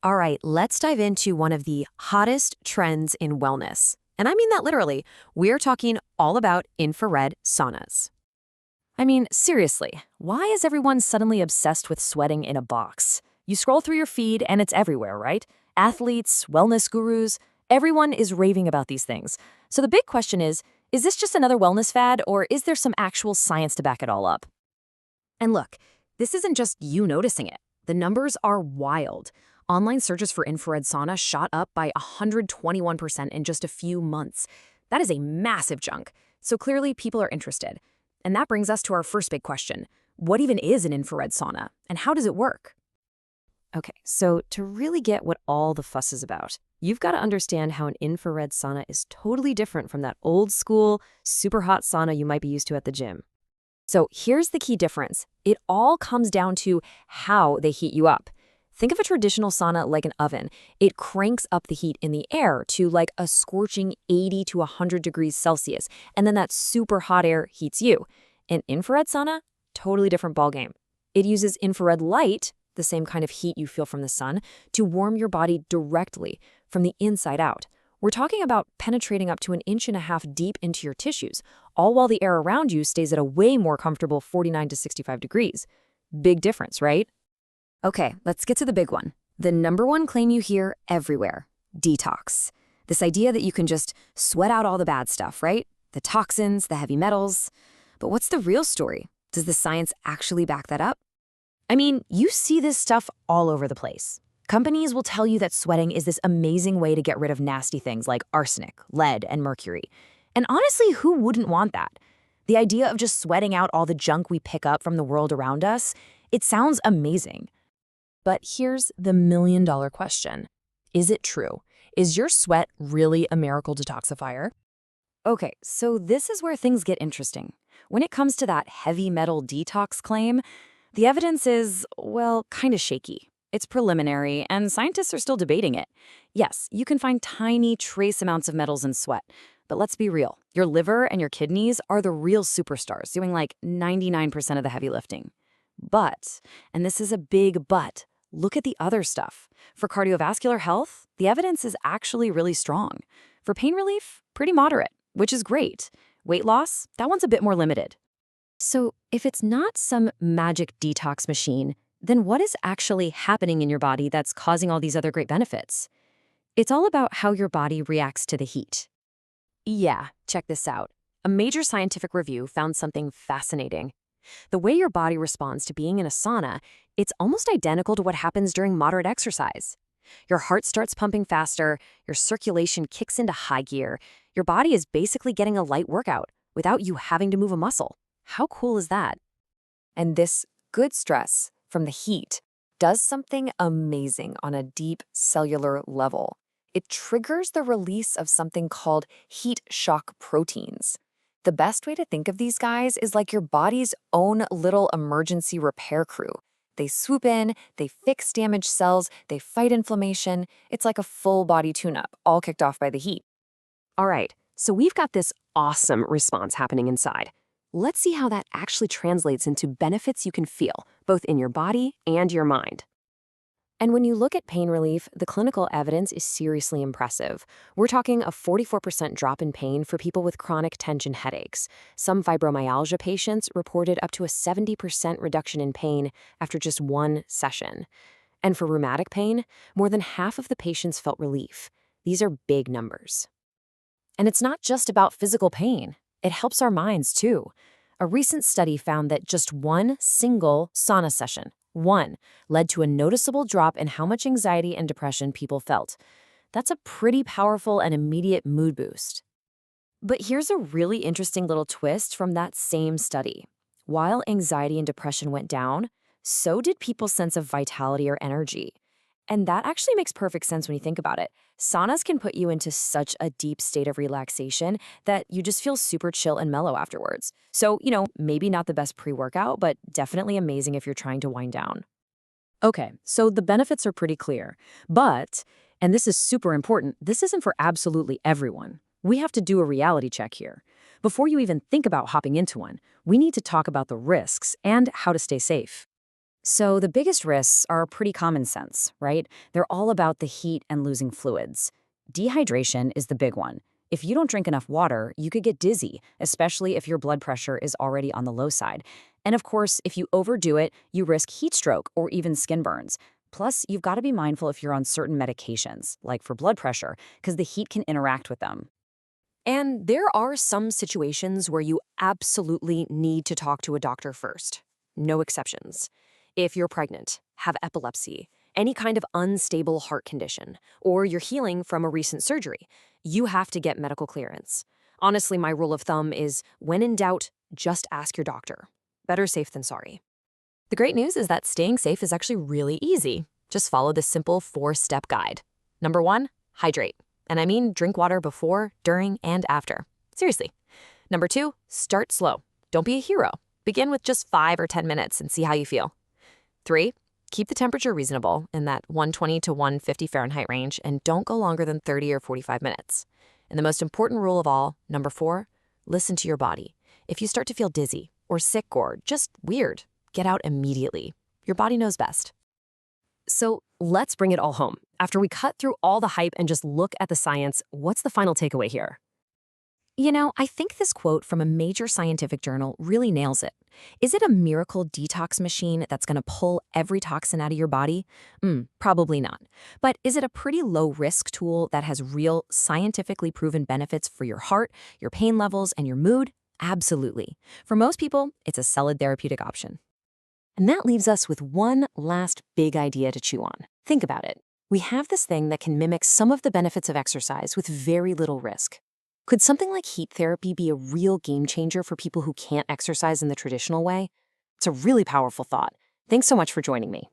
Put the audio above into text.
All right, let's dive into one of the hottest trends in wellness. And I mean that literally. We're talking all about infrared saunas. I mean, seriously, why is everyone suddenly obsessed with sweating in a box? You scroll through your feed and it's everywhere, right? Athletes, wellness gurus, everyone is raving about these things. So the big question is this just another wellness fad, or is there some actual science to back it all up? And look, this isn't just you noticing it. The numbers are wild. Online searches for infrared sauna shot up by 121% in just a few months. That is a massive chunk. So clearly people are interested. And that brings us to our first big question. What even is an infrared sauna, and how does it work? Okay, so to really get what all the fuss is about, you've got to understand how an infrared sauna is totally different from that old school, super hot sauna you might be used to at the gym. So here's the key difference. It all comes down to how they heat you up. Think of a traditional sauna like an oven. It cranks up the heat in the air to like a scorching 80 to 100 degrees Celsius, and then that super hot air heats you. An infrared sauna, totally different ballgame. It uses infrared light, the same kind of heat you feel from the sun, to warm your body directly from the inside out. We're talking about penetrating up to 1.5 inches deep into your tissues, all while the air around you stays at a way more comfortable 49 to 65 degrees. Big difference, right? Okay, let's get to the big one. The number one claim you hear everywhere, detox. This idea that you can just sweat out all the bad stuff, right? The toxins, the heavy metals. But what's the real story? Does the science actually back that up? I mean, you see this stuff all over the place. Companies will tell you that sweating is this amazing way to get rid of nasty things like arsenic, lead, and mercury. And honestly, who wouldn't want that? The idea of just sweating out all the junk we pick up from the world around us, it sounds amazing. But here's the million-dollar question. Is it true? Is your sweat really a miracle detoxifier? Okay, so this is where things get interesting. When it comes to that heavy metal detox claim, the evidence is, well, kind of shaky. It's preliminary, and scientists are still debating it. Yes, you can find tiny, trace amounts of metals in sweat. But let's be real. Your liver and your kidneys are the real superstars, doing like 99% of the heavy lifting. But, and this is a big but, look at the other stuff. For cardiovascular health, the evidence is actually really strong. For pain relief, pretty moderate, which is great. Weight loss, that one's a bit more limited. So if it's not some magic detox machine, then what is actually happening in your body that's causing all these other great benefits? It's all about how your body reacts to the heat. Yeah, check this out. A major scientific review found something fascinating. The way your body responds to being in a sauna, it's almost identical to what happens during moderate exercise. Your heart starts pumping faster, your circulation kicks into high gear. Your body is basically getting a light workout without you having to move a muscle. How cool is that? And this good stress from the heat does something amazing on a deep cellular level. It triggers the release of something called heat shock proteins. The best way to think of these guys is like your body's own little emergency repair crew. They swoop in, they fix damaged cells, they fight inflammation. It's like a full body tune-up, all kicked off by the heat. All right, so we've got this awesome response happening inside. Let's see how that actually translates into benefits you can feel, both in your body and your mind. And when you look at pain relief, the clinical evidence is seriously impressive. We're talking a 44% drop in pain for people with chronic tension headaches. Some fibromyalgia patients reported up to a 70% reduction in pain after just one session. And for rheumatic pain, more than half of the patients felt relief. These are big numbers. And it's not just about physical pain. It helps our minds, too. A recent study found that just one single sauna session, led to a noticeable drop in how much anxiety and depression people felt. That's a pretty powerful and immediate mood boost. But here's a really interesting little twist from that same study. While anxiety and depression went down, so did people's sense of vitality or energy. And that actually makes perfect sense when you think about it. Saunas can put you into such a deep state of relaxation that you just feel super chill and mellow afterwards. So, maybe not the best pre-workout, but definitely amazing if you're trying to wind down. Okay, so the benefits are pretty clear. But, and this is super important, this isn't for absolutely everyone. We have to do a reality check here. Before you even think about hopping into one, we need to talk about the risks and how to stay safe. So the biggest risks are pretty common sense, right? They're all about the heat and losing fluids. Dehydration is the big one. If you don't drink enough water, you could get dizzy, especially if your blood pressure is already on the low side. And of course, if you overdo it, you risk heat stroke or even skin burns. Plus, you've got to be mindful if you're on certain medications, like for blood pressure, because the heat can interact with them. And there are some situations where you absolutely need to talk to a doctor first. No exceptions. If you're pregnant, have epilepsy, any kind of unstable heart condition, or you're healing from a recent surgery, you have to get medical clearance. Honestly, my rule of thumb is when in doubt, just ask your doctor. Better safe than sorry. The great news is that staying safe is actually really easy. Just follow this simple 4-step guide. Number 1, hydrate. And I mean drink water before, during, and after. Seriously. Number 2, start slow. Don't be a hero. Begin with just 5 or 10 minutes and see how you feel. 3, keep the temperature reasonable in that 120 to 150 Fahrenheit range and don't go longer than 30 or 45 minutes. And the most important rule of all, number 4, listen to your body. If you start to feel dizzy or sick or just weird, get out immediately. Your body knows best. So let's bring it all home. After we cut through all the hype and just look at the science, what's the final takeaway here? I think this quote from a major scientific journal really nails it. Is it a miracle detox machine that's going to pull every toxin out of your body? Probably not. But is it a pretty low-risk tool that has real, scientifically proven benefits for your heart, your pain levels, and your mood? Absolutely. For most people, it's a solid therapeutic option. And that leaves us with one last big idea to chew on. Think about it. We have this thing that can mimic some of the benefits of exercise with very little risk. Could something like heat therapy be a real game changer for people who can't exercise in the traditional way? It's a really powerful thought. Thanks so much for joining me.